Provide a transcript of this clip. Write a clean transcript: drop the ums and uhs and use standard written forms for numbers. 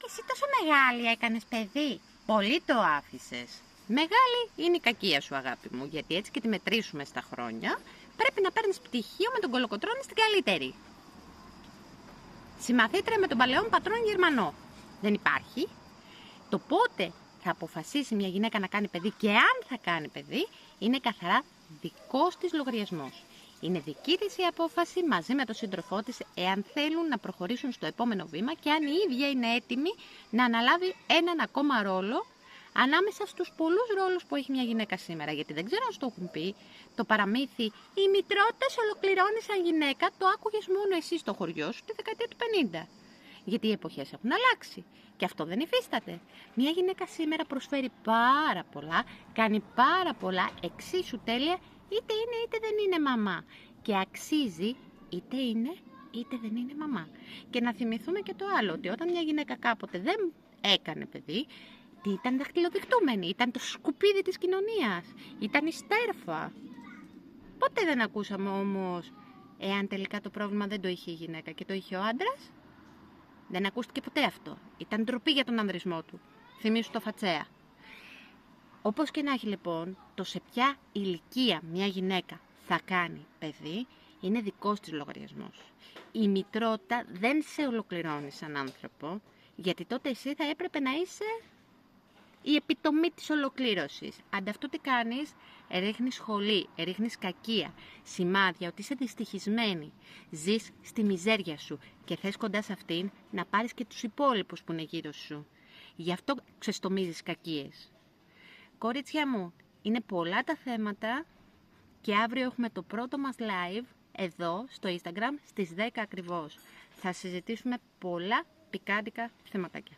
Εσύ τόσο μεγάλη έκανες παιδί. Πολύ το άφησες. Μεγάλη είναι η κακία σου, αγάπη μου, γιατί έτσι και τη μετρήσουμε στα χρόνια, πρέπει να παίρνεις πτυχίο με τον Κολοκοτρώνη στην καλύτερη. Συμμαθήτρια με τον παλαιόν πατρόν Γερμανό. Δεν υπάρχει. Το πότε θα αποφασίσει μια γυναίκα να κάνει παιδί και αν θα κάνει παιδί, είναι καθαρά δικός της λογαριασμός. Είναι δική της η απόφαση μαζί με τον σύντροφό της εάν θέλουν να προχωρήσουν στο επόμενο βήμα και αν η ίδια είναι έτοιμη να αναλάβει έναν ακόμα ρόλο ανάμεσα στους πολλούς ρόλους που έχει μια γυναίκα σήμερα. Γιατί δεν ξέρω αν σου το έχουν πει, το παραμύθι «Η μητρότητα σε ολοκληρώνει σαν γυναίκα» το άκουγες μόνο εσύ στο χωριό σου τη δεκαετία του 50. Γιατί οι εποχές έχουν αλλάξει και αυτό δεν υφίσταται. Μια γυναίκα σήμερα προσφέρει πάρα πολλά, κάνει πάρα πολλά εξίσου τέλεια, είτε είναι είτε δεν είναι μαμά. Και αξίζει είτε είναι είτε δεν είναι μαμά. Και να θυμηθούμε και το άλλο, ότι όταν μια γυναίκα κάποτε δεν έκανε παιδί, ήταν δαχτυλοδεικτούμενη, ήταν το σκουπίδι της κοινωνίας, ήταν η στέρφα. Ποτέ δεν ακούσαμε όμως εάν τελικά το πρόβλημα δεν το είχε η γυναίκα και το είχε ο άντρας. Δεν ακούστηκε ποτέ αυτό. Ήταν ντροπή για τον ανδρισμό του. Θυμήσου το Φατσέα. Όπως και να έχει λοιπόν, το σε ποια ηλικία μια γυναίκα θα κάνει παιδί είναι δικός της λογαριασμός. Η μητρότητα δεν σε ολοκληρώνει σαν άνθρωπο, γιατί τότε εσύ θα έπρεπε να είσαι η επιτομή της ολοκλήρωσης. Ανταυτού τι κάνεις, ρίχνεις σχολή, ρίχνεις κακία, σημάδια ότι είσαι δυστυχισμένη, ζεις στη μιζέρια σου και θες κοντά σε αυτήν να πάρεις και τους υπόλοιπους που είναι γύρω σου. Γι' αυτό ξεστομίζεις κακίες. Κορίτσια μου, είναι πολλά τα θέματα και αύριο έχουμε το πρώτο μας live εδώ στο Instagram στις 10 ακριβώς. Θα συζητήσουμε πολλά πικάντικα θεματάκια.